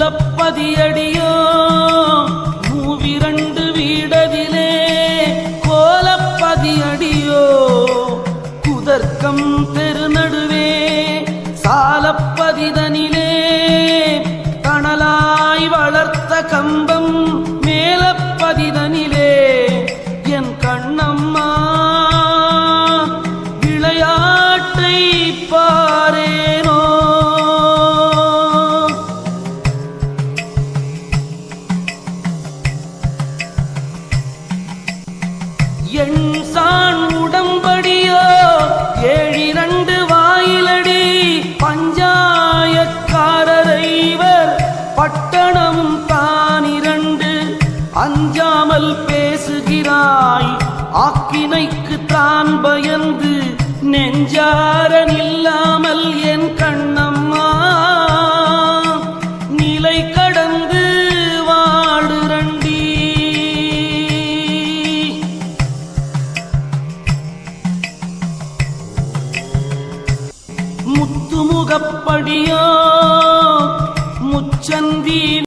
மூலப்பதியடியோ மூவிரண்டு வீடதிலே கோலப்பதியடியோ குதர்க்கம் தெருநடுவே சாலப்பதிதனிலே தணலாய் வளர்த்த கம்பம் மேலப்பதிதனிலே என் கண்ணம்மா விளையாட்டை பாரேனோ. என் சான் உடம்படியோ ஏழிரண்டு வாயிலடி பஞ்சாயக்காரரைவர் பட்டணமும் தானிரண்டு அஞ்சாமல் பேசுகிறாய் ஆக்கினைக்கு தான் பயந்து நெஞ்சார நில்லாமல் என் கண்ணம்மா நிலை கடந்து வாடுரண்டி. முத்துமுகப்படியோ முச்சந்தி